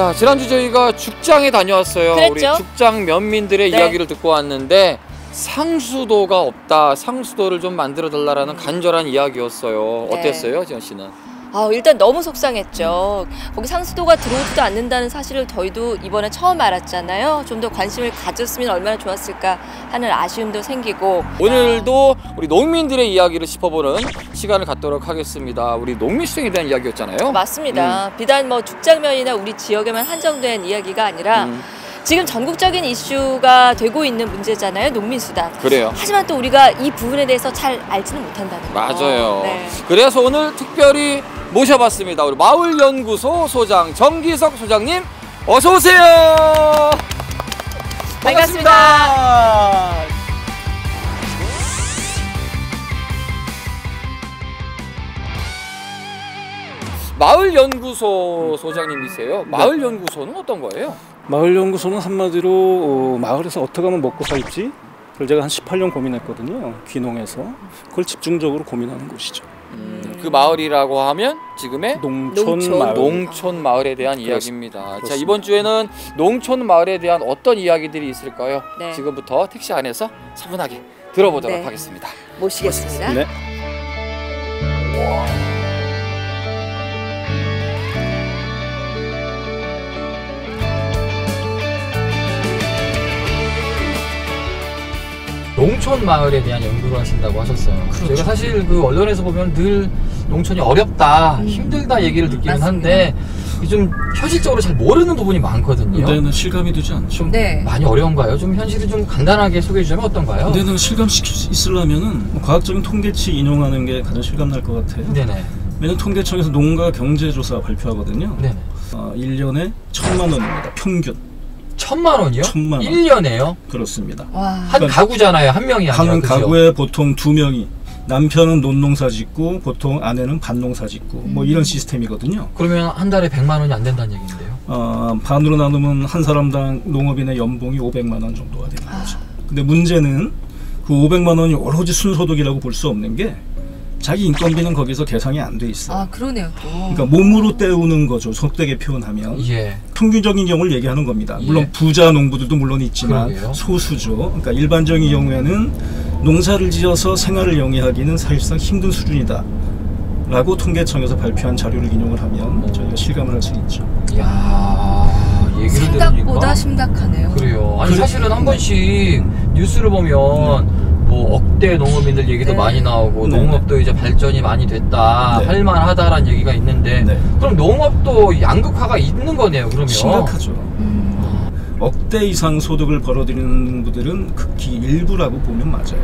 자, 지난주 저희가 죽장에 다녀왔어요. 그랬죠? 우리 죽장 면민들의 이야기를 듣고 왔는데 상수도가 없다, 상수도를 좀 만들어 달라라는 간절한 이야기였어요. 어땠어요, 지연 씨는? 일단 너무 속상했죠. 거기 상수도가 들어오지도 않는다는 사실을 저희도 이번에 처음 알았잖아요. 좀 더 관심을 가졌으면 얼마나 좋았을까 하는 아쉬움도 생기고, 오늘도 우리 농민들의 이야기를 짚어보는 시간을 갖도록 하겠습니다. 우리 농민수생에 대한 이야기였잖아요. 맞습니다. 비단 뭐 죽장면이나 우리 지역에만 한정된 이야기가 아니라 지금 전국적인 이슈가 되고 있는 문제잖아요, 농민수당. 그래요. 하지만 또 우리가 이 부분에 대해서 잘 알지는 못한다는 거. 맞아요. 네. 그래서 오늘 특별히 모셔봤습니다. 우리 마을연구소 소장 정기석 소장님, 어서 오세요. 반갑습니다. 마을연구소 소장님이세요. 마을연구소는 어떤 거예요? 마을연구소는 한마디로 마을에서 어떻게 하면 먹고 살지, 그걸 제가 한 18년 고민했거든요. 귀농해서. 그걸 집중적으로 고민하는 곳이죠. 그 마을이라고 하면 지금의 농촌마을. 농촌마을에 대한 이야기입니다. 자, 이번 주에는 농촌마을에 대한 어떤 이야기들이 있을까요? 네. 지금부터 택시 안에서 차분하게 들어보도록 하겠습니다. 모시겠습니다. 네. 농촌 마을에 대한 연구를 하신다고 하셨어요. 그렇죠. 제가 사실 그 언론에서 보면 늘 농촌이 어렵다, 힘들다 얘기를 듣기는 한데 좀 현실적으로 잘 모르는 부분이 많거든요. 근데는 실감이 되지 않죠. 네. 많이 어려운가요? 좀 현실을 좀 간단하게 소개해 주자면 어떤가요? 근데는 실감시킬 수 있으려면은 과학적인 통계치 인용하는 게 가장 실감날 것 같아요. 네네. 매년 통계청에서 농가 경제조사 발표하거든요. 네네. 1년에 1,000만 원입니다. 평균. 1,000만 원이요? 1,000만 원. 1년에요? 그렇습니다. 와. 한 가구잖아요. 한 명이 아니라. 한 그죠? 가구에 보통 2명이, 남편은 논농사 짓고 보통 아내는 밭농사 짓고 뭐 이런 시스템이거든요. 그러면 한 달에 100만 원이 안 된다는 얘기인데요. 반으로 나누면 한 사람당 농업인의 연봉이 500만 원 정도가 되는 거죠. 근데 문제는 그 500만 원이 오로지 순소득이라고 볼 수 없는 게 자기 인건비는 거기서 계산이 안 돼 있어요. 그러네요. 또. 그러니까 몸으로 때우는 거죠. 속되게 표현하면. 예. 평균적인 경우를 얘기하는 겁니다. 예. 물론 부자 농부들도 물론 있지만 그러게요. 소수죠. 그러니까 일반적인 경우에는 농사를 지어서 생활을 영위하기는 사실상 힘든 수준이다 라고 통계청에서 발표한 자료를 인용을 하면 저희가 실감을 할 수 있죠. 이야, 얘기를 생각보다 들으니까 심각하네요. 그래요. 아니 사실은 한 번씩 뉴스를 보면 뭐 억대 농업인들 얘기도 네. 많이 나오고 네. 농업도 이제 발전이 많이 됐다, 네. 할만하다라는 얘기가 있는데 네. 그럼 농업도 양극화가 있는 거네요. 그러면 심각하죠. 억대 이상 소득을 벌어들이는 분들은 극히 일부라고 보면 맞아요.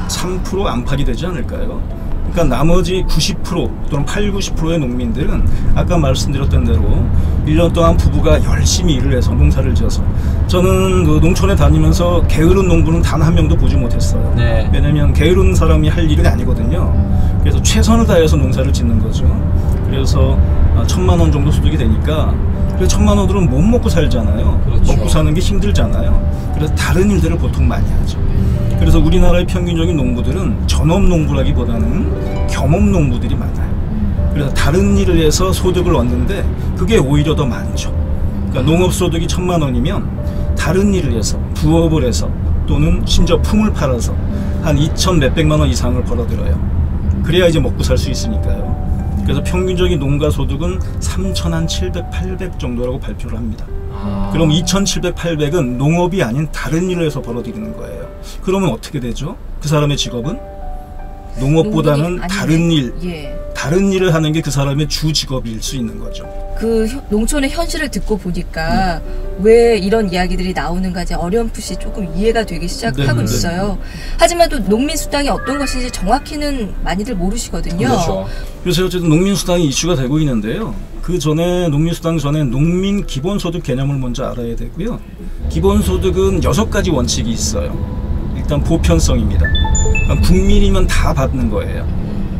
3% 안팎이 되지 않을까요? 그러니까 나머지 90% 또는 80~90%의 농민들은 아까 말씀드렸던 대로 1년 동안 부부가 열심히 일을 해서 농사를 지어서, 저는 그 농촌에 다니면서 게으른 농부는 단 한 명도 보지 못했어요. 네. 왜냐면 게으른 사람이 할 일이 아니거든요. 그래서 최선을 다해서 농사를 짓는 거죠. 그래서 1,000만 원 정도 소득이 되니까, 그 1,000만 원으로는 못 먹고 살잖아요. 그렇죠. 먹고 사는 게 힘들잖아요. 그래서 다른 일들을 보통 많이 하죠. 그래서 우리나라의 평균적인 농부들은 전업 농부라기보다는 겸업 농부들이 많아요. 그래서 다른 일을 해서 소득을 얻는데 그게 오히려 더 많죠. 그러니까 농업 소득이 1,000만 원이면 다른 일을 해서, 부업을 해서, 또는 심지어 품을 팔아서 한 2,000 몇백만 원 이상을 벌어들여요. 그래야 이제 먹고 살 수 있으니까요. 그래서 평균적인 농가 소득은 3,700, 800 정도라고 발표를 합니다. 그럼 2,700, 800은 농업이 아닌 다른 일을 해서 벌어들이는 거예요. 그러면 어떻게 되죠? 그 사람의 직업은 농업보다는 다른 일, 다른 일을 하는 게 그 사람의 주 직업일 수 있는 거죠. 그 농촌의 현실을 듣고 보니까 왜 이런 이야기들이 나오는가 이제 어렴풋이 조금 이해가 되기 시작하고 있어요. 하지만 또 농민수당이 어떤 것인지 정확히는 많이들 모르시거든요. 그렇죠. 그래서 어쨌든 농민수당이 이슈가 되고 있는데요. 그 전에 농민수당 전에 농민 기본소득 개념을 먼저 알아야 되고요. 기본소득은 6가지 원칙이 있어요. 일단 보편성입니다. 그러니까 국민이면 다 받는 거예요.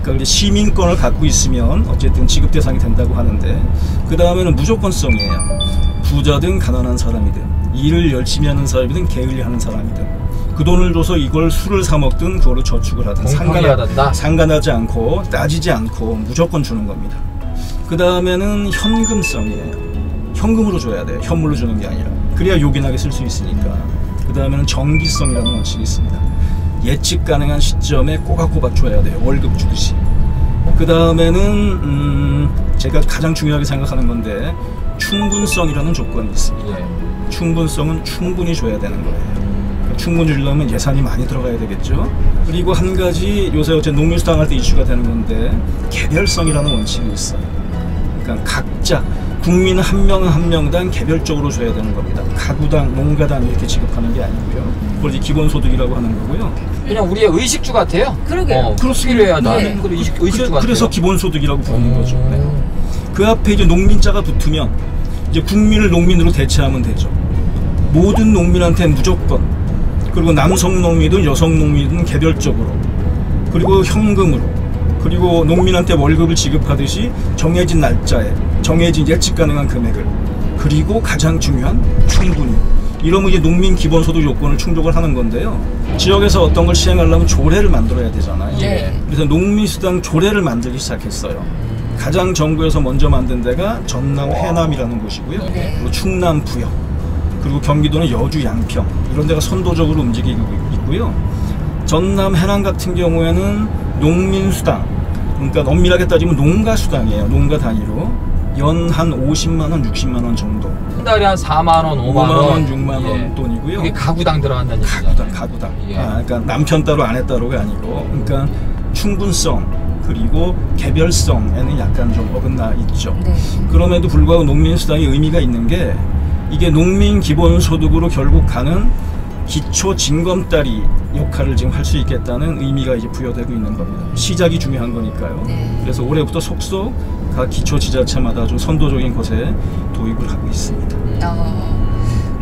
그러니까 시민권을 갖고 있으면 어쨌든 지급 대상이 된다고 하는데, 그 다음에는 무조건성이에요. 부자든 가난한 사람이든, 일을 열심히 하는 사람이든 게을리하는 사람이든 그 돈을 줘서 이걸 술을 사 먹든 그걸로 저축을 하든 상관하지 않고 따지지 않고 무조건 주는 겁니다. 그 다음에는 현금성이에요. 현금으로 줘야 돼요. 현물로 주는 게 아니라. 그래야 요긴하게 쓸 수 있으니까. 그 다음에는 정기성이라는 원칙이 있습니다. 예측 가능한 시점에 꼬박꼬박 줘야 돼요. 월급 주듯이. 그 다음에는 제가 가장 중요하게 생각하는 건데 충분성이라는 조건이 있습니다. 예. 충분성은 충분히 줘야 되는 거예요. 충분히 주려면 예산이 많이 들어가야 되겠죠. 그리고 한 가지 요새 어째 농민수당 할 때 이슈가 되는 건데 개별성이라는 원칙이 있어요. 그러니까 각자 국민 한 명 한 명당 개별적으로 줘야 되는 겁니다. 가구당, 농가당 이렇게 지급하는 게 아니고요. 그걸 이제 기본소득이라고 하는 거고요. 그냥 우리의 의식주 같아요. 그러게요. 그렇습니다. 해야 나는 네. 그 의식주 같아요. 그래서 기본소득이라고 부르는 거죠. 네. 그 앞에 이제 농민자가 붙으면 이제 국민을 농민으로 대체하면 되죠. 모든 농민한테 무조건, 그리고 남성 농민이든 여성 농민이든 개별적으로, 그리고 현금으로, 그리고 농민한테 월급을 지급하듯이 정해진 날짜에 정해진 예측 가능한 금액을, 그리고 가장 중요한 충분히. 이러면 이제 농민 기본소득 요건을 충족을 하는 건데요. 지역에서 어떤 걸 시행하려면 조례를 만들어야 되잖아요. 네. 그래서 농민수당 조례를 만들기 시작했어요. 가장 정부에서 먼저 만든 데가 전남 해남이라는 곳이고요. 네. 그리고 충남 부여, 그리고 경기도는 여주 양평, 이런 데가 선도적으로 움직이고 있고요. 전남 해남 같은 경우에는 농민수당, 그러니까 엄밀하게 따지면 농가수당이에요. 농가 단위로 연 한 50만 원, 60만 원 정도. 한 달에 한 4만 원, 5만 원, 6만 원 예. 돈이고요. 그게 가구당 들어간다는 얘기잖아요. 가구당. 예. 그러니까 남편 따로 아내 따로가 아니고, 그러니까 충분성 그리고 개별성에는 약간 좀 어긋나 있죠. 네. 그럼에도 불구하고 농민수당이 의미가 있는 게 이게 농민 기본소득으로 결국 가는 기초 징검다리 역할을 지금 할 수 있겠다는 의미가 이제 부여되고 있는 겁니다. 시작이 중요한 거니까요. 네. 그래서 올해부터 속속 각 기초지자체마다 좀 선도적인 곳에 도입을 하고 있습니다.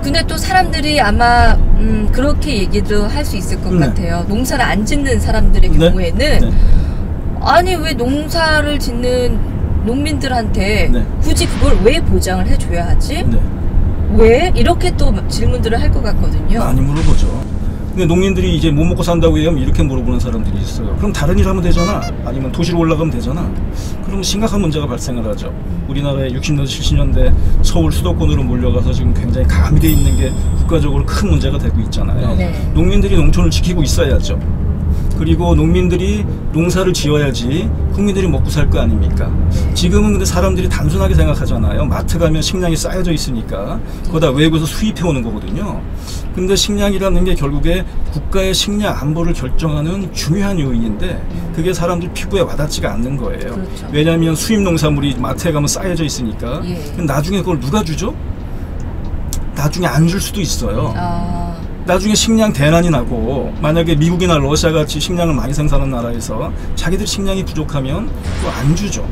근데 또 사람들이 아마 그렇게 얘기도 할 수 있을 것 네. 같아요. 농사를 안 짓는 사람들의 네. 경우에는 네. 아니 왜 농사를 짓는 농민들한테 네. 굳이 그걸 왜 보장을 해줘야 하지? 네. 왜? 이렇게 또 질문들을 할 것 같거든요. 많이 물어보죠. 근데 농민들이 이제 뭐 먹고 산다고 얘기하면 이렇게 물어보는 사람들이 있어요. 그럼 다른 일 하면 되잖아. 아니면 도시로 올라가면 되잖아. 그러면 심각한 문제가 발생을 하죠. 우리나라의 60년대, 70년대 서울 수도권으로 몰려가서 지금 굉장히 가미되어 있는 게 국가적으로 큰 문제가 되고 있잖아요. 네. 농민들이 농촌을 지키고 있어야죠. 그리고 농민들이 농사를 지어야지 국민들이 먹고 살 거 아닙니까? 지금은 근데 사람들이 단순하게 생각하잖아요. 마트 가면 식량이 쌓여져 있으니까 그거 다 외국에서 수입해 오는 거거든요. 근데 식량이라는 게 결국에 국가의 식량 안보를 결정하는 중요한 요인인데 그게 사람들 피부에 와닿지가 않는 거예요. 그렇죠. 왜냐하면 수입 농산물이 마트에 가면 쌓여져 있으니까. 예. 그럼 나중에 그걸 누가 주죠? 나중에 안 줄 수도 있어요. 나중에 식량 대난이 나고 만약에 미국이나 러시아 같이 식량을 많이 생산하는 나라에서 자기들 식량이 부족하면 또 안 주죠.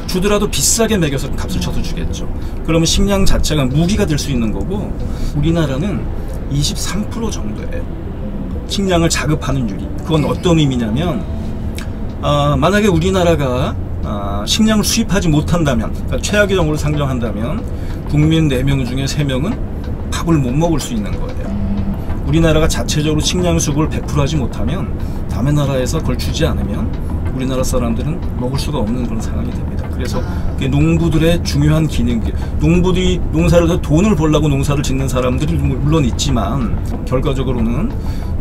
주더라도 비싸게 매겨서 값을 쳐서 주겠죠. 그러면 식량 자체가 무기가 될 수 있는 거고 우리나라는 23% 정도예요. 식량을 자급하는 율이. 그건 어떤 의미냐면 만약에 우리나라가 식량을 수입하지 못한다면, 그러니까 최악의 경우를 상정한다면 국민 4명 중에 3명은 밥을 못 먹을 수 있는 거예요. 우리나라가 자체적으로 식량 수급을 100% 하지 못하면 남의 나라에서 그걸 주지 않으면 우리나라 사람들은 먹을 수가 없는 그런 상황이 됩니다. 그래서 그게 농부들의 중요한 기능, 농부들이 농사를 해서 돈을 벌려고 농사를 짓는 사람들이 물론 있지만 결과적으로는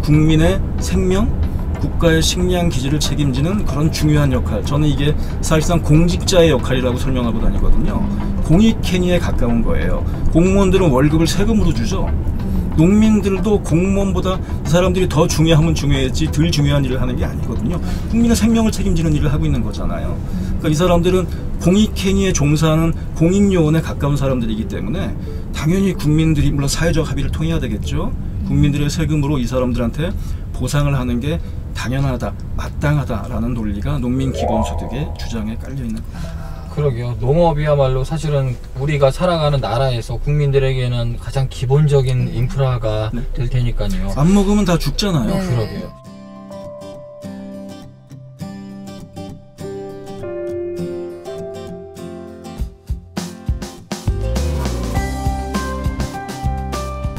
국민의 생명, 국가의 식량 기지를 책임지는 그런 중요한 역할, 저는 이게 사실상 공직자의 역할이라고 설명하고 다니거든요. 공익행위에 가까운 거예요. 공무원들은 월급을 세금으로 주죠. 농민들도 공무원보다 이 사람들이 더 중요하면 중요했지 덜 중요한 일을 하는 게 아니거든요. 국민의 생명을 책임지는 일을 하고 있는 거잖아요. 그러니까 이 사람들은 공익행위에 종사하는 공익요원에 가까운 사람들이기 때문에 당연히 국민들이 물론 사회적 합의를 통해야 되겠죠. 국민들의 세금으로 이 사람들한테 보상을 하는 게 당연하다, 마땅하다라는 논리가 농민 기본소득의 주장에 깔려 있는 겁니다. 그러게요. 농업이야말로 사실은 우리가 살아가는 나라에서 국민들에게는 가장 기본적인 인프라가 될 테니까요. 안 먹으면 다 죽잖아요. 네. 그러게요.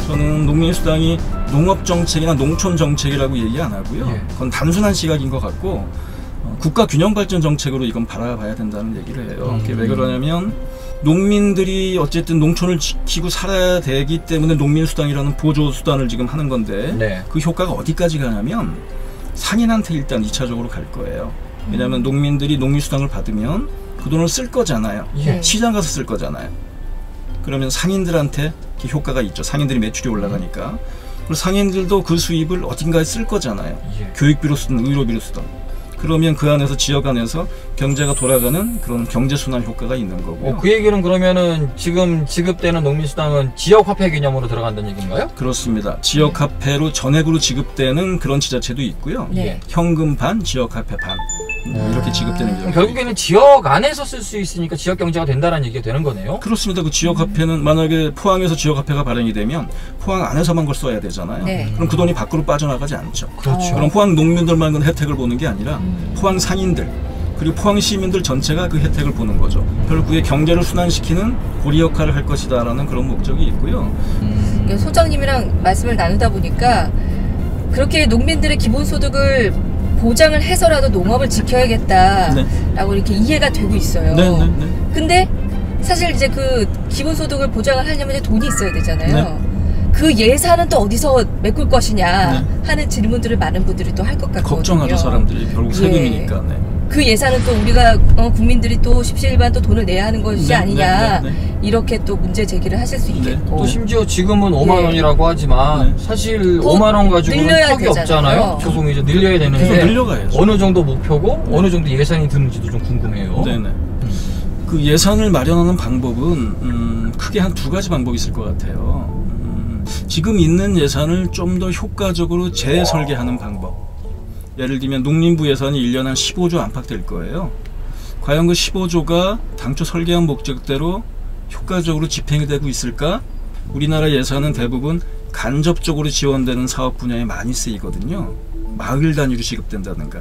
저는 농민수당이 농업정책이나 농촌정책이라고 얘기 안 하고요. 예. 그건 단순한 시각인 것 같고 국가 균형 발전 정책으로 이건 바라봐야 된다는 얘기를 해요. 그게 왜 그러냐면 농민들이 어쨌든 농촌을 지키고 살아야 되기 때문에 농민수당이라는 보조수단을 지금 하는 건데 네. 그 효과가 어디까지 가냐면 상인한테 일단 2차적으로 갈 거예요. 왜냐하면 농민들이 농민수당을 받으면 그 돈을 쓸 거잖아요. 예. 시장 가서 쓸 거잖아요. 그러면 상인들한테 효과가 있죠. 상인들이 매출이 올라가니까. 그리고 상인들도 그 수입을 어딘가에 쓸 거잖아요. 예. 교육비로 쓰든 의료비로 쓰든. 그러면 그 안에서 지역 안에서 경제가 돌아가는 그런 경제순환 효과가 있는 거고요. 그 얘기는 그러면은 지금 지급되는 농민수당은 지역화폐 개념으로 들어간다는 얘기인가요? 그렇습니다. 지역화폐로 전액으로 지급되는 그런 지자체도 있고요. 네. 현금 반, 지역화폐 반 이렇게 지급되는 그럼 경우가 결국에는 지역 안에서 쓸 수 있으니까 지역 경제가 된다는 얘기가 되는 거네요. 그렇습니다. 그 지역화폐는 만약에 포항에서 지역화폐가 발행이 되면 포항 안에서만 그걸 써야 되잖아요. 네. 그럼 그 돈이 밖으로 빠져나가지 않죠. 그렇죠. 그럼 포항 농민들만 그 혜택을 보는 게 아니라 포항 상인들 그리고 포항 시민들 전체가 그 혜택을 보는 거죠. 결국에 경제를 순환시키는 고리 역할을 할 것이다라는 그런 목적이 있고요. 소장님이랑 말씀을 나누다 보니까 그렇게 농민들의 기본소득을 보장을 해서라도 농업을 지켜야겠다라고 이렇게 이해가 되고 있어요. 근데 사실 이제 그 기본소득을 보장을 하려면 돈이 있어야 되잖아요. 그 예산은 또 어디서 메꿀 것이냐 하는 질문들을 많은 분들이 또 할 것 같거든요. 걱정하죠. 사람들이 결국 세금이니까. 그 예산은 또 우리가 국민들이 또 십시일반 또 돈을 내야 하는 것이 아니냐 이렇게 또 문제 제기를 하실 수 있겠고 또 심지어 지금은 5만 원이라고 하지만 사실 5만 원 가지고는 턱이 없잖아요. 조금 이제 늘려야 되는데 늘려가야죠. 어느 정도 목표고 어느 정도 예산이 드는지도 좀 궁금해요. 그 예산을 마련하는 방법은 크게 한 두 가지 방법이 있을 것 같아요. 지금 있는 예산을 좀 더 효과적으로 재설계하는 방법. 예를 들면 농림부 예산이 1년에 한 15조 안팎 될 거예요. 과연 그 15조가 당초 설계한 목적대로 효과적으로 집행이 되고 있을까? 우리나라 예산은 대부분 간접적으로 지원되는 사업 분야에 많이 쓰이거든요. 마을 단위로 지급된다든가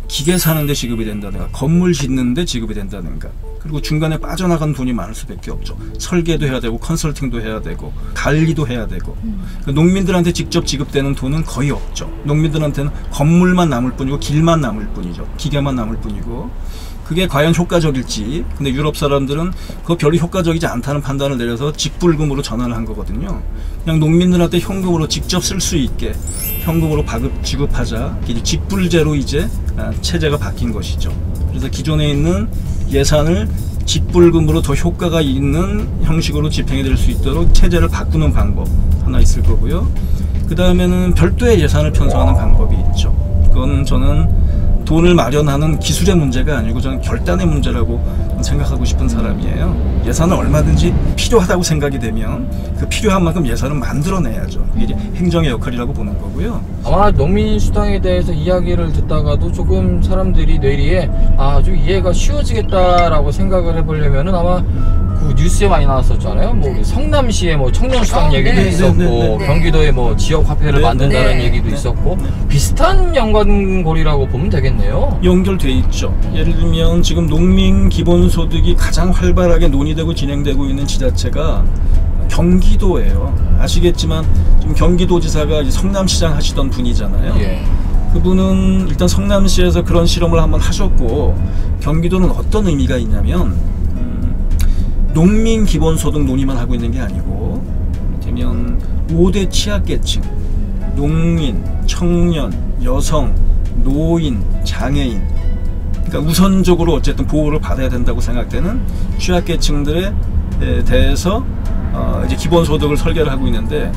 기계 사는데 지급이 된다든가 건물 짓는데 지급이 된다든가 그리고 중간에 빠져나간 돈이 많을 수밖에 없죠. 설계도 해야 되고 컨설팅도 해야 되고 관리도 해야 되고 농민들한테 직접 지급되는 돈은 거의 없죠. 농민들한테는 건물만 남을 뿐이고 길만 남을 뿐이죠. 기계만 남을 뿐이고 그게 과연 효과적일지. 근데 유럽 사람들은 그거 별로 효과적이지 않다는 판단을 내려서 직불금으로 전환을 한 거거든요. 그냥 농민들한테 현금으로 직접 쓸 수 있게 현금으로 지급하자. 직불제로 이제 체제가 바뀐 것이죠. 그래서 기존에 있는 예산을 직불금으로 더 효과가 있는 형식으로 집행이 될 수 있도록 체제를 바꾸는 방법 하나 있을 거고요. 그 다음에는 별도의 예산을 편성하는 방법이 있죠. 그건 저는 돈을 마련하는 기술의 문제가 아니고 저는 결단의 문제라고 생각하고 싶은 사람이에요. 예산은 얼마든지 필요하다고 생각이 되면 그 필요한 만큼 예산을 만들어내야죠. 이게 행정의 역할이라고 보는 거고요. 아마 농민수당에 대해서 이야기를 듣다가도 조금 사람들이 뇌리에 좀 이해가 쉬워지겠다라고 생각을 해보려면은 아마 그 뉴스에 많이 나왔었잖아요. 뭐 성남시에 뭐 청년수당 얘기도 있었고 경기도에 뭐 지역화폐를 만든다는 얘기도 있었고 비슷한 연관고리라고 보면 되겠네요. 연결돼 있죠. 예를 들면 지금 농민 기본소득이 가장 활발하게 논의되고 진행되고 있는 지자체가 경기도예요. 아시겠지만 지금 경기도지사가 이제 성남시장 하시던 분이잖아요. 그분은 일단 성남시에서 그런 실험을 한번 하셨고 경기도는 어떤 의미가 있냐면 농민 기본소득 논의만 하고 있는 게 아니고 되면 5대 취약계층 농민, 청년, 여성, 노인, 장애인 그러니까 우선적으로 어쨌든 보호를 받아야 된다고 생각되는 취약계층들에 대해서 이제 기본소득을 설계를 하고 있는데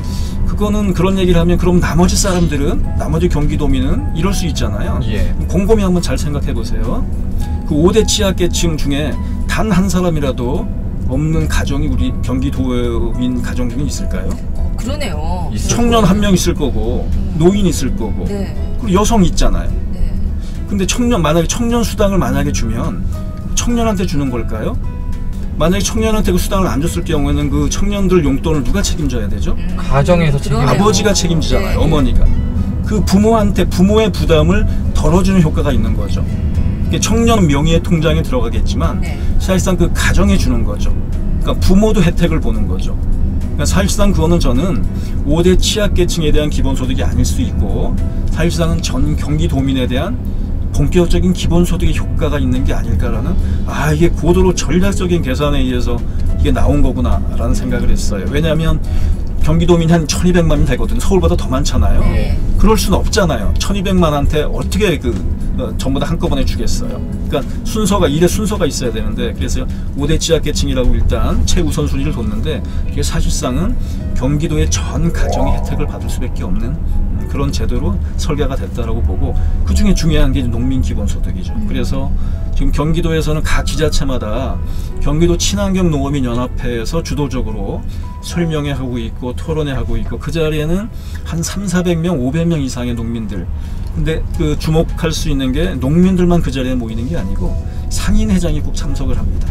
그거는 그런 얘기를 하면 그럼 나머지 사람들은 나머지 경기도민은 이럴 수 있잖아요. 곰곰이 한번 잘 생각해 보세요. 그 5대 취약계층 중에 단 한 사람이라도 없는 가정이 우리 경기도민 가정 중에 있을까요? 그러네요. 청년 한 명 있을 거고 노인 있을 거고 그리고 여성 있잖아요. 근데 만약에 청년 수당을 만약에 주면 청년한테 주는 걸까요? 만약에 청년한테 그 수당을 안 줬을 경우에는 그 청년들 용돈을 누가 책임져야 되죠? 가정에서 아버지가 책임지잖아요. 어머니가. 그 부모한테 부모의 부담을 덜어주는 효과가 있는 거죠. 청년 명의의 통장에 들어가겠지만 사실상 그 가정에 주는 거죠. 그러니까 부모도 혜택을 보는 거죠. 그러니까 사실상 그거는 저는 5대 취약계층에 대한 기본소득이 아닐 수 있고 사실상은 전 경기도민에 대한 본격적인 기본소득의 효과가 있는 게 아닐까라는 이게 고도로 전략적인 계산에 의해서 이게 나온 거구나라는 생각을 했어요. 왜냐하면 경기도민이 한 1200만이 되거든요. 서울보다 더 많잖아요. 네. 그럴 수는 없잖아요. 1200만한테 어떻게 전부 다 한꺼번에 주겠어요. 그러니까 일의 순서가 있어야 되는데, 그래서 5대 취약계층이라고 일단 최우선 순위를 뒀는데, 이게 사실상은 경기도의 전 가정이 혜택을 받을 수밖에 없는 그런 제도로 설계가 됐다라고 보고, 그 중에 중요한 게 농민 기본소득이죠. 그래서 지금 경기도에서는 각 지자체마다 경기도 친환경 농어민 연합회에서 주도적으로 설명회 하고 있고 토론회 하고 있고, 그 자리에는 한 300~400명, 500명 이상의 농민들. 근데 그 주목할 수 있는 게 농민들만 그 자리에 모이는 게 아니고 상인회장이 꼭 참석을 합니다.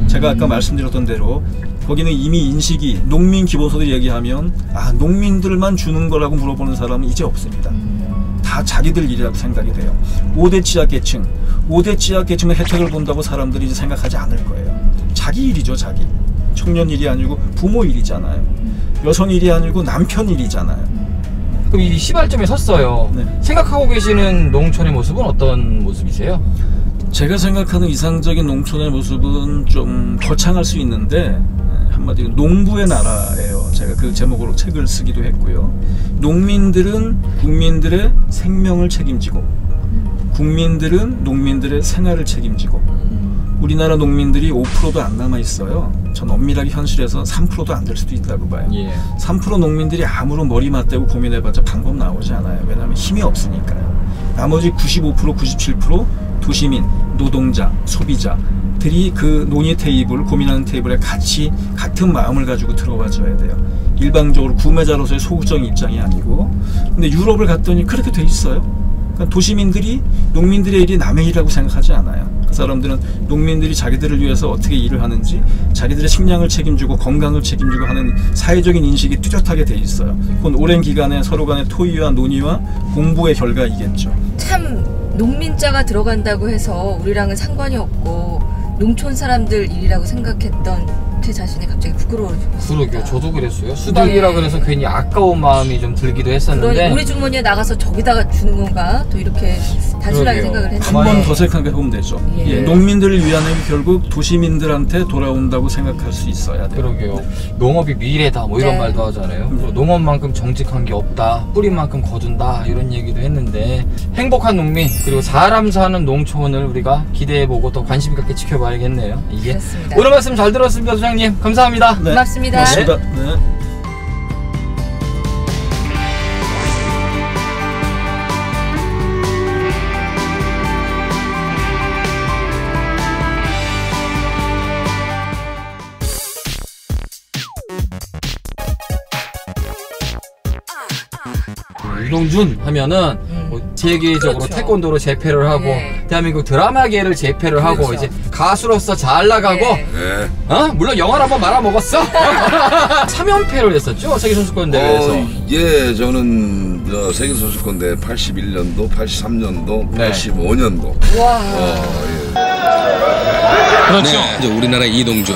제가 아까 말씀드렸던 대로 거기는 이미 인식이, 농민 기본소득 얘기하면 농민들만 주는 거라고 물어보는 사람은 이제 없습니다. 다 자기들 일이라고 생각이 돼요. 5대 취약계층의 혜택을 본다고 사람들이 이제 생각하지 않을 거예요. 자기 일이죠, 자기. 청년 일이 아니고 부모 일이잖아요. 여성 일이 아니고 남편 일이잖아요. 그럼 이 시발점에 섰어요. 네. 생각하고 계시는 농촌의 모습은 어떤 모습이세요? 제가 생각하는 이상적인 농촌의 모습은 좀 거창할 수 있는데, 한마디로 농부의 나라예요. 제가 그 제목으로 책을 쓰기도 했고요. 농민들은 국민들의 생명을 책임지고, 국민들은 농민들의 생활을 책임지고, 우리나라 농민들이 5%도 안 남아 있어요. 전 엄밀하게 현실에서 3%도 안 될 수도 있다고 봐요. 3% 농민들이 아무런 머리 맞대고 고민해봤자 방법 나오지 않아요. 왜냐하면 힘이 없으니까요. 나머지 95%, 97% 도시민, 노동자, 소비자들이 그 논의 테이블, 고민하는 테이블에 같이 같은 마음을 가지고 들어와 줘야 돼요. 일방적으로 구매자로서의 소극적인 입장이 아니고. 근데 유럽을 갔더니 그렇게 돼 있어요. 그러니까 도시민들이 농민들의 일이 남의 일이라고 생각하지 않아요. 그 사람들은 농민들이 자기들을 위해서 어떻게 일을 하는지, 자기들의 식량을 책임지고 건강을 책임지고 하는 사회적인 인식이 뚜렷하게 돼 있어요. 그건 오랜 기간에 서로 간의 토의와 논의와 공부의 결과이겠죠. 참 농민자가 들어간다고 해서 우리랑은 상관이 없고 농촌 사람들 일이라고 생각했던 제 자신이 갑자기 부끄러워지고. 그러게요. 저도 그랬어요. 수당이라 그래서 괜히 아까운 마음이 좀 들기도 했었는데. 그러니 우리 주머니에 나가서 저기다가 주는 건가? 또 이렇게 단순하게 그러게요. 생각을 했는데. 한 번 더 생각해 보면 되죠. 예. 농민들을 위한 게 결국 도시민들한테 돌아온다고 생각할 수 있어야 돼요. 그러게요. 농업이 미래다 뭐 이런 네. 말도 하잖아요. 그리고 농업만큼 정직한 게 없다. 뿌리만큼 거둔다. 이런 얘기도 했는데, 행복한 농민 그리고 사람 사는 농촌을 우리가 기대해보고 더 관심 갖게 지켜봐야겠네요. 이게 그렇습니다. 오늘 말씀 잘 들었습니다, 소장님. 감사합니다. 네. 고맙습니다. 고맙습니다. 네. 이동준 하면은 뭐 세계적으로 그렇죠. 태권도로 재패를 하고 예. 대한민국 드라마계를 재패를 하고 그렇죠. 이제 가수로서 잘 나가고 예. 네. 물론 영화를 한번 말아먹었어. 3연패를 했었죠, 세계선수권 대회에서. 예, 저는 세계선수권대 81년도, 83년도, 네. 85년도. 와. 그렇죠. 네, 이제 우리나라 이동준.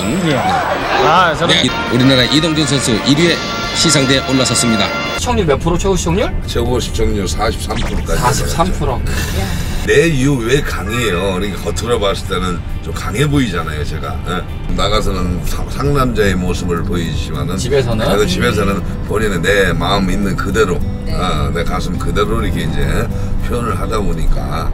저는 우리나라 이동준 선수 1위에 시상대에 올라섰습니다. 시청률 몇 프로? 최고 시청률? 최고 시청률 43%까지. 43%. 내 이유 왜 강해요? 그러니까 겉으로 봤을 때는 좀 강해 보이잖아요, 제가. 예. 나가서는 상남자의 모습을 보이지만은 집에서는? 그래도 집에서는 본인의 내 마음 있는 그대로, 내 가슴 그대로 이렇게 이제 표현을 하다 보니까.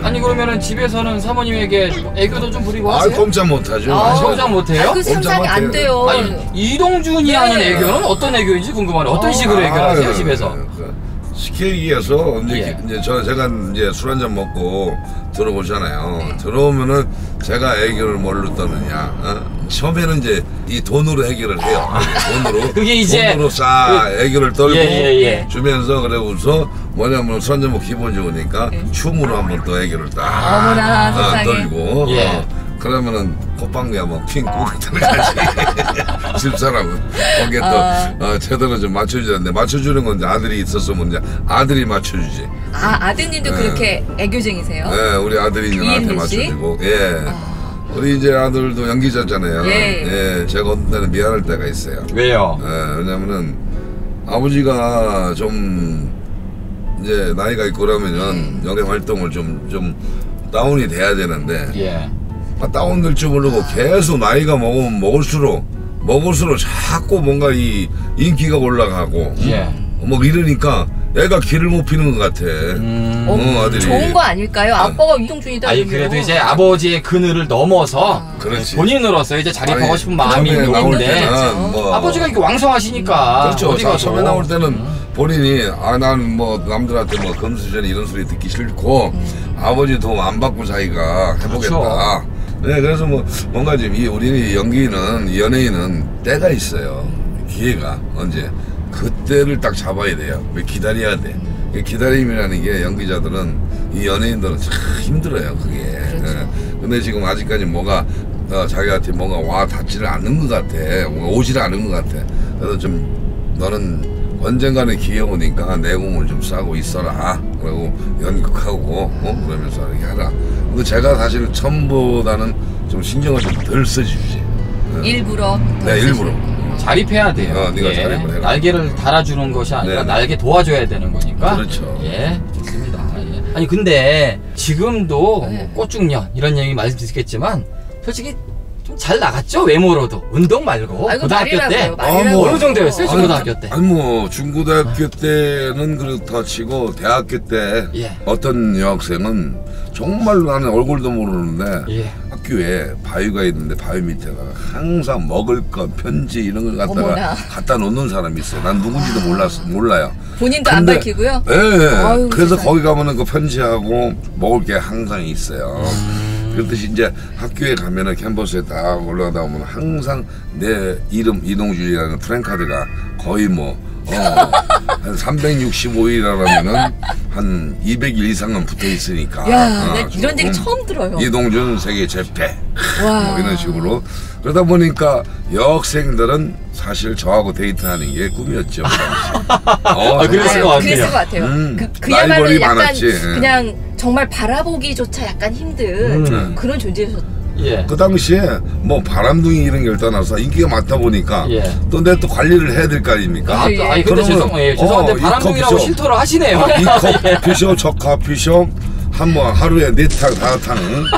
아니 그러면은 집에서는 사모님에게 애교도 좀 부리고 하세요? 꼼짝 못하죠. 꼼짝 못해요? 그 상상이 안 돼요. 아니 이동준이 하는 애교는 어떤 애교인지 궁금하네. 어떤 식으로 애교를 하세요, 집에서? 시켜기에서 이제 예. 제가 이제 술 한잔 먹고 들어오잖아요. 들어오면은 제가 애교를 뭘로 떠느냐? 처음에는 이제 이 돈으로 해결을 해요. 돈으로. 그게 이제 돈으로 싹 애교를 떨고 주면서 그러고서 뭐냐면 술 한잔 먹고 기분 좋으니까 춤으로 한번 또 애교를 딱 어머나 세상에. 떨고. 예. 그러면은 콧방귀 한번 핑 꽂고 들어가지. 집사람은 거기에 또 제대로 좀 맞춰주는데 맞춰주는 건 이제 아들이 있었으면 이제 아들이 맞춰주지. 아드님도 그렇게 애교쟁이세요? 네, 우리 아들이 이제 나한테 이인미 씨? 맞춰주고. 예. 우리 이제 아들도 연기자잖아요. 예. 예, 제가 어떤 때는 미안할 때가 있어요. 왜요? 예, 왜냐면은 아버지가 좀 이제 나이가 있고 그러면은 연예 활동을 좀 다운이 돼야 되는데 예. 다운될 줄 모르고 계속 나이가 먹으면 먹을수록 자꾸 뭔가 이 인기가 올라가고 예. 뭐 이러니까 애가 길을 못 피는 것 같아. 아들이. 좋은 거 아닐까요? 아빠가 이동준이다. 아니 그래도 이제 아버지의 그늘을 넘어서 그렇지. 본인으로서 이제 자립하고 싶은 마음이 처음에 나올 있는데 때는 뭐 아버지가 이렇게 왕성하시니까 그렇죠. 어디 가도 처음에 나올 때는 본인이 난 뭐 남들한테 뭐 금수저 이런 소리 듣기 싫고 아버지 도움 안 받고 자기가 해보겠다. 그렇죠. 네, 그래서 뭐 뭔가 지금 우리 연기는 연예인은 때가 있어요. 기회가 언제 그때를 딱 잡아야 돼요. 왜 기다려야 돼. 기다림이라는 게 연기자들은 이 연예인들은 참 힘들어요. 그게. 예. 근데 지금 아직까지 뭐가 자기한테 뭔가 와 닿지를 않는 것 같아. 뭔가 오지를 않은 것 같아. 그래서 좀 너는 언젠가는 기회 오니까 내공을 좀 쌓고 있어라. 그리고 연극하고 그러면서 이렇게 하라. 근데 제가 사실 처음보다는 좀 신경을 좀 덜 써주지. 일부러. 네, 일부러. 자립해야 돼요. 네가 자립을 해라. 날개를 달아주는 것이 아니라 네. 날개 도와줘야 되는 거니까. 그렇죠. 예, 좋습니다. 예. 아니 근데 지금도 네. 뭐 꽃중년 이런 얘기 말씀드리겠지만 솔직히 좀 잘 나갔죠 외모로도 운동 말고 아이고, 고등학교 때 말이라고요, 말이라고요. 어느 정도였어요 중고등학교 때? 아니 뭐 중고등학교 때는 그렇다 치고 대학교 때 예. 어떤 여학생은 정말로 나는 얼굴도 모르는데 예. 학교에 바위가 있는데 바위 밑에다가 항상 먹을 것 편지 이런 걸 갖다가 어머나. 갖다 놓는 사람이 있어요. 난 누군지도 몰라요. 본인도 안 근데- 밝히고요. 예. 아유, 그래서 세상에. 거기 가면은 그 편지하고 먹을 게 항상 있어요. 그렇듯이 이제 학교에 가면은 캠퍼스에 딱 올라가다 보면 항상 내 이름 이동준이라는 프랭카드가 거의 한 365일이라면은 한 200일 이상은 붙어 있으니까. 야, 나 이런 얘기 처음 들어요. 이동준 세계 제패. 와. 뭐 이런 식으로. 그러다 보니까 여학생들은 사실 저하고 데이트하는 게 꿈이었죠. 그랬을 것 같아요. 그랬을 것 같아요. 그야말로 라이벌이 약간 많았지. 그냥 정말 바라보기조차 약간 힘든 그런 존재였었. 예. 그 당시에 뭐 바람둥이 이런 걸 떠나서 인기가 많다 보니까 예. 또 내가 또 관리를 해야 될 거 아닙니까? 아, 또, 아니 근데 그러면, 죄송한데 이 바람둥이라고 커피숍, 실토를 하시네요. 이 커피숍 저 커피숍 하루에 4탕 5탕 이렇게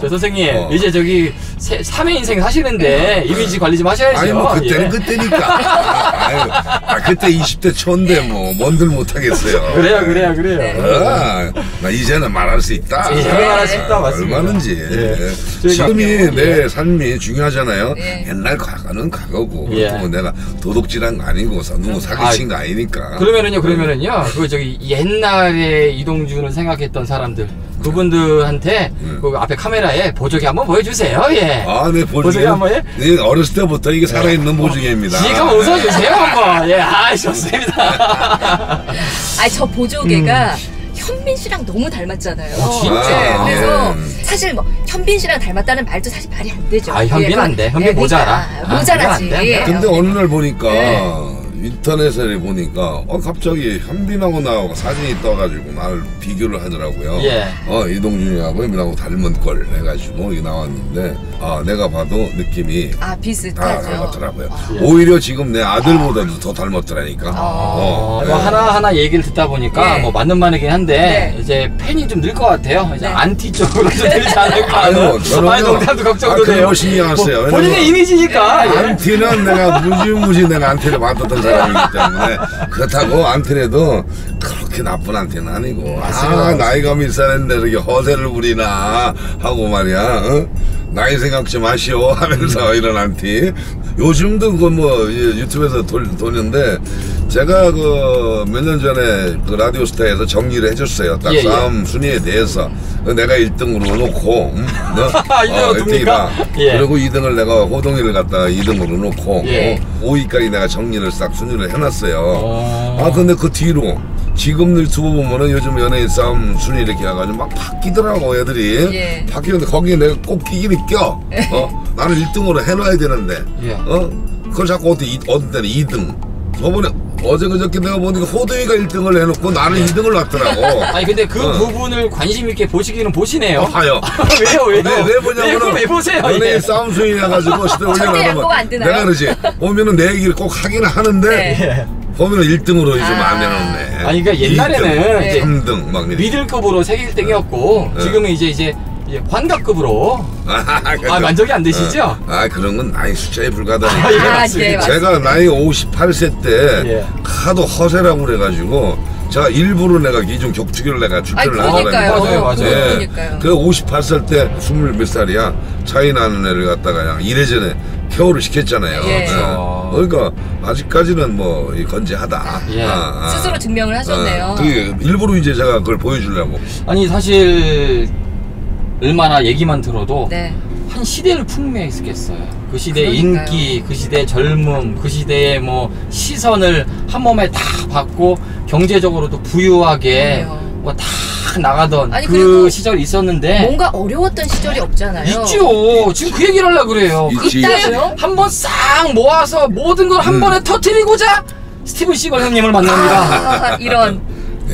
저 선생님 어. 이제 저기 3회 인생 사시는데 이미지 관리 좀 하셔야죠. 아니 뭐 그때는 예. 그때니까. 그때 20대 초인데 뭐 뭔들 못하겠어요. 그래요. 나 이제는 말할 수 있다. 이제 말할 수 있다, 맞습니다. 얼마든지. 예. 지금이 저희가- 내 삶이 중요하잖아요. 예. 옛날 과거는 과거고 예. 그렇다고 내가 도둑질한 거 아니고 누구 사기친 거 아니니까. 그러면은요 그 저기 옛날에 이동준을 생각했던 사람들 그분들한테 그 앞에 카메라에 보조개 한번 보여주세요. 예. 아, 네, 보조개. 보조개 한번 예. 네, 어렸을 때부터 이게 살아있는 보조개입니다. 지금 웃어주세요 한번. 예, 좋습니다. 아니 저 보조개가 현빈 씨랑 너무 닮았잖아요. 진짜? 그래서 예. 사실 뭐 현빈 씨랑 닮았다는 말도 사실 말이 안 되죠. 아, 현빈 안 돼. 현빈 모자라. 그러니까 모자라지. 현빈 안 돼. 근데 어느 날 보니까 네. 인터넷에 보니까 갑자기 현빈하고 나하고 사진이 떠가지고 나를 비교를 하더라고요. 예. 이동준이하고 현빈하고 닮은 걸 해가지고 이게 나왔는데 내가 봐도 느낌이 아 다 비슷하죠. 닮았더라고요. 예. 오히려 지금 내 아들보다도 더 닮았더라니까. 뭐 네. 하나하나 얘기를 듣다 보니까 네. 뭐 맞는 말이긴 한데 네. 이제 팬이 좀 늘 것 같아요. 이제 네. 안티 쪽으로 좀 늘지 않을까. 아유, 저는요. 아니 농담도 걱정도 그런 돼요. 거 신경 안 써요. 뭐, 본인의 왜냐면 이미지니까. 예. 안티는 내가 무지무지 내가 안티를 받았던 사람이기 때문에 그렇다고 안티래도 그렇게 나쁜 안티는 아니고 나이가 몇 살인데 이렇게 허세를 부리나 하고 말이야 나이 생각 좀 하시오 하면서 이런 안티 요즘도 그 뭐 유튜브에서 도는데 제가 그 몇 년 전에 그 라디오스타에서 정리를 해줬어요. 딱 예, 예. 싸움 순위에 대해서 내가 1등으로 놓고 이등으로 둡니까? 1등이다. 예. 그리고 2등을 내가 호동이를 갖다가 2등으로 놓고 예. 5위까지 내가 정리를 싹 순위를 해놨어요. 어. 근데 그 뒤로 지금 유튜브 보면은 요즘 연예인 싸움 순위 이렇게 해가지고 막 바뀌더라고 애들이. 예. 바뀌는데 거기에 내가 꼭 끼기를 껴. 나는 1등으로 해놔야 되는데. 예. 그걸 자꾸 어떤 때는 2등. 저번에 어제 그저께 내가 보니까 호동이가 1등을 해놓고 나는 2등을 놨더라고. 아니 근데 그 부분을 관심 있게 보시기는 보시네요. 봐요. 왜요? 왜 보냐면은 왜 보세요? 연예인 싸움송이 나가지고 시대 절대 올려놓으면 양보가 안 되나요? 내가 그러지 보면은 내 얘기를 꼭 하긴 하는데 네. 보면은 1등으로 이제 마음에 넣네. 아니 그러니까 옛날에는 2등, 이제 3등 막 이렇게. 미들급으로 세계 1등이었고 지금은 이제 환갑급으로 만족이 안 되시죠? 그런 건 나이 숫자에 불과하다니. 예, 맞습니다. 네, 제가 나이 58세 때 예. 하도 허세라고 그래가지고 제가 일부러 내가 이중 격투기를 내가 출전을 그러니까요. 맞아요, 맞아요. 그러니까요. 그 58살 때 20몇 살이야 차이 나는 애를 갖다가 그냥 이래저래 케어를 시켰잖아요. 예. 그러니까 아직까지는 뭐 건재하다. 예. 스스로 증명을 하셨네요. 그게 일부러 이제 제가 그걸 보여주려고. 아니 사실 얼마나 얘기만 들어도 네. 한 시대를 풍미했겠어요. 그 시대의 그러니까요. 인기, 그 시대의 젊음, 그 시대의 뭐 시선을 한 몸에 다 받고 경제적으로도 부유하게 그러네요. 뭐 다 나가던 아니, 그 그리고 시절이 있었는데 뭔가 어려웠던 시절이 없잖아요. 있죠. 지금 그 얘기를 하려고 그래요. 있지. 있다고요? 한번 싹 모아서 모든 걸 한 번에 터뜨리고자 스티븐 시걸 형님을 만납니다. 이런.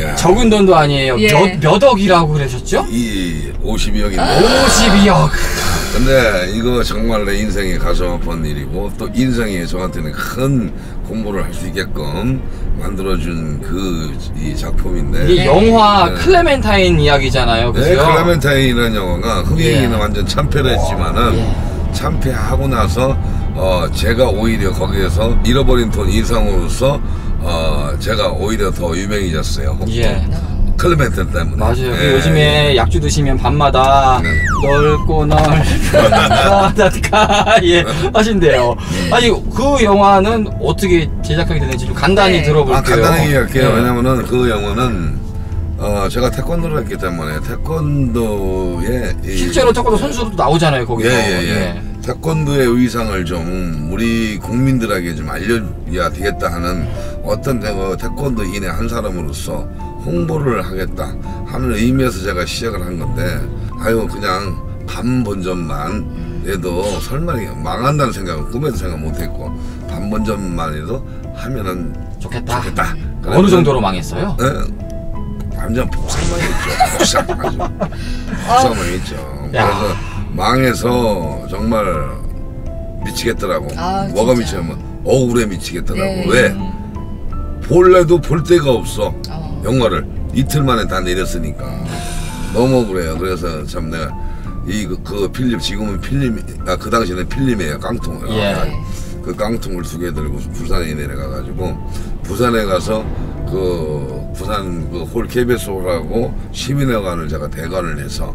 야, 적은 돈도 아니에요. 예. 몇 억이라고 그러셨죠? 이 52억인데 52억. 근데 이거 정말 내 인생에 가슴 아픈 일이고 또 인생에 저한테는 큰 공부를 할 수 있게끔 만들어준 이 작품인데 이게 영화 네. 클레멘타인 이야기잖아요. 그죠? 네, 클레멘타인이라는 영화가 흥행이는 예. 완전 참패를 했지만은 참패하고 나서 제가 오히려 거기에서 잃어버린 돈 이상으로서 제가 오히려 더 유명해졌어요. 예. 클레멘타인 때문에. 맞아요. 예. 요즘에 약주 드시면 밤마다 네. 넓고 넓다 예 하신대요. 아니 그 영화는 어떻게 제작하게 되는지 좀 간단히 네. 들어볼게요. 간단하게 얘기할게요. 예. 왜냐면은 그 영화는 제가 태권도를 했기 때문에 태권도의 실제로 태권도 선수도 나오잖아요 거기서. 예. 태권도의 의상을 좀 우리 국민들에게 좀 알려야 되겠다 하는 어떤 태권도인의 한 사람으로서 홍보를 하겠다 하는 의미에서 제가 시작을 한 건데 그냥 반본전만 해도 설마 망한다는 생각은 꿈에도 생각 못했고 반본전만 해도 하면은 좋겠다. 그러면은- 어느 정도로 망했어요? 완전 폭삭만 했죠. 폭삭만 했죠. 그래서 망해서 정말 미치겠더라고. 뭐가 진짜. 미치냐면 억울해 미치겠더라고. 네. 왜? 볼래도 볼 데가 없어. 영화를 이틀 만에 다 내렸으니까 너무 억울해요. 그래서 참 내가 그 필름 지금은 필름 그 당시에는 필름이에요. 깡통을. 예. 그 깡통을 2개 들고 부산에 내려가가지고 부산에 가서 그 부산 그 홀 KBS 홀하고 시민회관을 제가 대관을 해서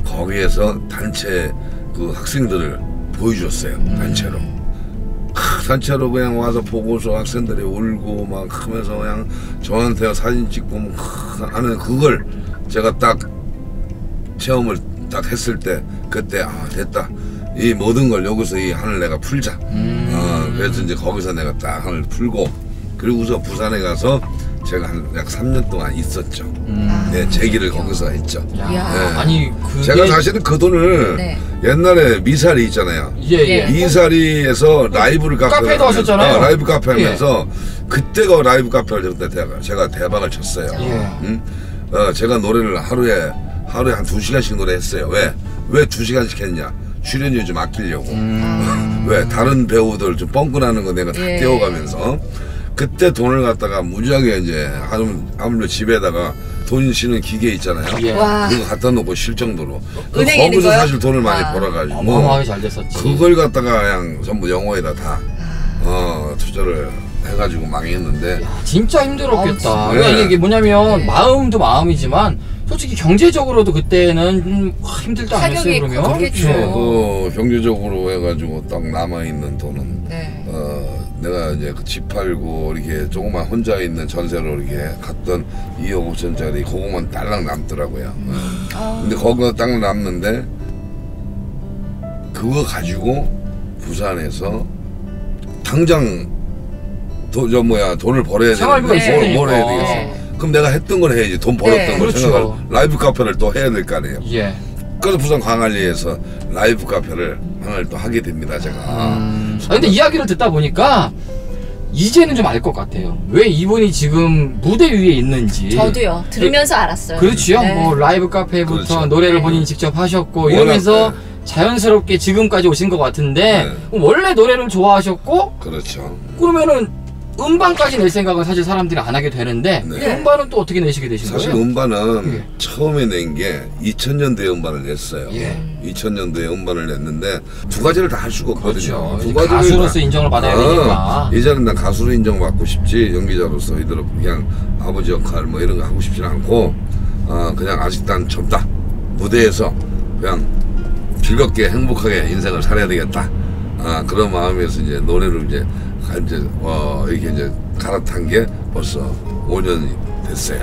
거기에서 단체 그 학생들을 보여줬어요. 단체로. 단체로 그냥 와서 보고서 학생들이 울고 막 하면서 그냥 저한테 사진 찍고 막 하는 그걸 제가 딱 체험을 딱 했을 때 그때 됐다. 이 모든 걸 여기서 이 한을 내가 풀자. 그래서 이제 거기서 내가 딱 한을 풀고 그리고서 부산에 가서 제가 약 3년 동안 있었죠. 네, 제기를 거기서 했죠. 야, 야. 네. 아니 그게 제가 사실은 그 돈을 네. 옛날에 미사리 있잖아요. 예. 미사리에서 라이브를 카페도 하셨잖아요. 라이브 카페 하면서 그때가 라이브 카페를 제가 대박을 쳤어요. 예. 제가 노래를 하루에 한 2시간씩 노래했어요. 왜 2시간씩 했냐? 출연료 좀 아끼려고. 왜 다른 배우들 좀 뻥끈하는 거 내가 다 예. 떼어가면서 그때 돈을 갖다가 무지하게 이제 아무래도 집에다가 돈 쉬는 기계 있잖아요. 예. 와. 그거 갖다 놓고 쉴 정도로 은행에 있는 거기서 거요? 사실 돈을 많이 아. 벌어가지고 어마어마하게 잘 됐었지. 그걸 갖다가 그냥 전부 영어에다 다 투자를 해가지고 망했는데 진짜 힘들었겠다. 네. 그러니까 이게 뭐냐면 마음도 마음이지만 솔직히 경제적으로도 그때는 힘들다 안 했어요 타격이 그러면. 컸겠죠. 그 경제적으로 해가지고 딱 남아있는 돈은 네. 내가 이제 그 집 팔고 이렇게 조그만 혼자 있는 전세로 이렇게 갔던 2억 5천짜리 그거만 딸랑 남더라고요. 근데 거기가 딱 남는데 그거 가지고 부산에서 당장 돈을 벌어야 생활비가 되는데 있으니까. 뭘 해야 되겠어. 그럼 내가 했던 걸 해야지. 돈 벌었던 네. 걸 그렇죠. 생각을 라이브 카페를 또 해야 될 거 아니에요. 예. 그래서 부산 광안리에서 라이브 카페를 하나를 또 하게 됩니다. 제가. 근데 이야기를 듣다 보니까 이제는 좀 알 것 같아요. 왜 이분이 지금 무대 위에 있는지. 저도요. 들으면서 알았어요. 그렇지요. 네. 뭐 라이브 카페부터 그렇죠. 노래를 네. 본인이 직접 하셨고 이러면서 자연스럽게 지금까지 오신 것 같은데 네. 원래 노래를 좋아하셨고 그렇죠. 그러면은 음반까지 낼 생각은 사실 사람들이 안 하게 되는데 네. 음반은 또 어떻게 내시게 되신 사실 거예요? 음반은 예. 처음에 낸 게 2000년대에 음반을 냈어요. 예. 2000년대에 음반을 냈는데 두 가지를 다 할 수가 없거든요. 그렇죠. 두 가지를 가수로서 다- 인정을 받아야 되니까. 이제는 난 가수로 인정받고 싶지 연기자로서 이대로 그냥 아버지 역할 뭐 이런 거 하고 싶지는 않고 그냥 아직 난 젊다. 무대에서 그냥 즐겁게 행복하게 인생을 살아야 되겠다. 그런 마음에서 이제 노래를 이제 이렇게 이제 갈아탄 게 벌써 5년이 됐어요.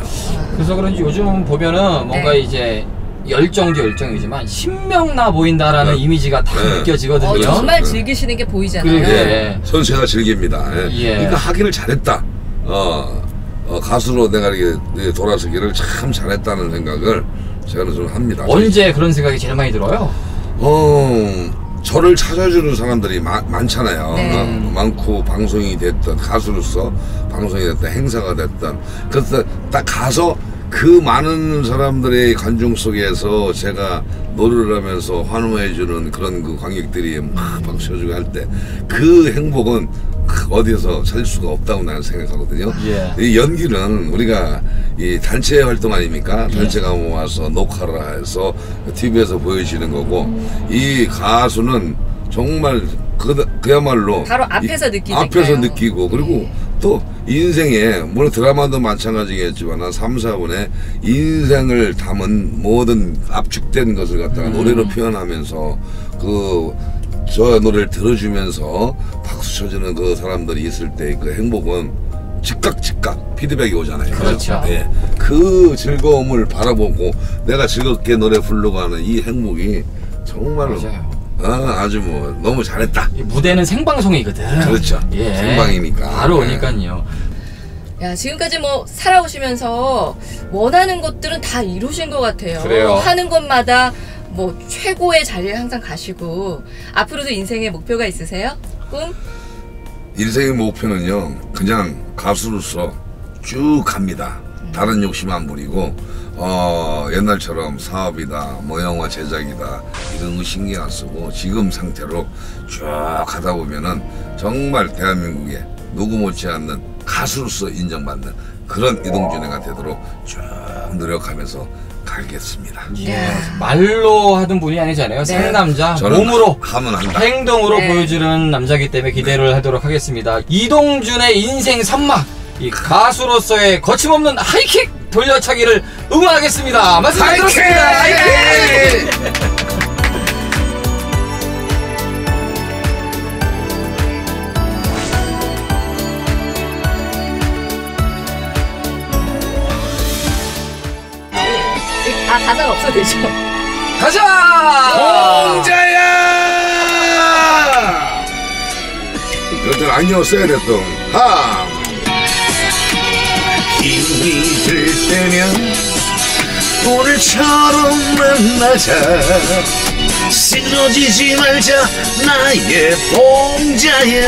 그래서 그런지 요즘 보면은 뭔가 네. 이제 열정도 열정이지만 신명나 보인다라는 네. 이미지가 다 네. 느껴지거든요. 정말 네. 즐기시는 게 보이잖아요. 그러게. 예. 선수가 즐깁니다. 예. 예. 그러니까 하기를 잘했다. 가수로 내가 이렇게 돌아서기를 참 잘했다는 생각을 제가 좀 합니다. 언제 그런 생각이 제일 많이 들어요? 저를 찾아주는 사람들이 많잖아요. 네. 많고 방송이 됐던 가수로서 방송이 됐던 행사가 됐던 그래서 딱 가서 그 많은 사람들의 관중 속에서 제가 노래를 하면서 환호해주는 그런 그 관객들이 막 박수 쳐주고 할 때 그 행복은 어디에서 찾을 수가 없다고 나는 생각하거든요. 예. 이 연기는 우리가 이 단체 활동 아닙니까? 단체가 모아서 녹화를 해서 TV에서 보여지는 거고 이 가수는 정말 그야말로 바로 앞에서 느끼니까요. 앞에서 느끼고 그리고 또 인생에 물론 드라마도 마찬가지겠지만 한 3, 4분의 인생을 담은 모든 압축된 것을 갖다가 노래로 표현하면서 저 노래를 들어주면서 박수 쳐주는 그 사람들이 있을 때 그 행복은 즉각 피드백이 오잖아요. 그렇죠. 예. 그 즐거움을 바라보고 내가 즐겁게 노래 부르고 하는 이 행복이 정말로 맞아요. 아주 뭐 너무 잘했다. 이 무대는 생방송이거든. 그렇죠. 예. 생방이니까. 바로 예. 오니까요. 야, 지금까지 뭐 살아오시면서 원하는 것들은 다 이루신 것 같아요. 그래요. 하는 것마다 뭐 최고의 자리에 항상 가시고 앞으로도 인생의 목표가 있으세요? 꿈? 인생의 목표는요 그냥 가수로서 쭉 갑니다. 다른 욕심 안 부리고 옛날처럼 사업이다 뭐 영화 제작이다 이런 거 신경 안 쓰고 지금 상태로 쭉 가다 보면은 정말 대한민국에 누구 못지않는 가수로서 인정받는 그런 이동준회가 되도록 쭉 노력하면서 가겠습니다. 예. 말로 하던 분이 아니잖아요. 네. 상남자 저는 몸으로 하면 한다. 행동으로 네. 보여주는 남자이기 때문에 기대를 하도록 하겠습니다. 이동준의 인생 선막 이 가수로서의 거침없는 하이킥 돌려차기를 응원하겠습니다. 말씀 잘 들었습니다. 하이킥! 가사는 없어도 되죠. 가자! 공자야! 너들 안녕 써야 됐던 힘이 들 때면 오늘처럼 만나자 쓰러지지 말자 나의 봉자야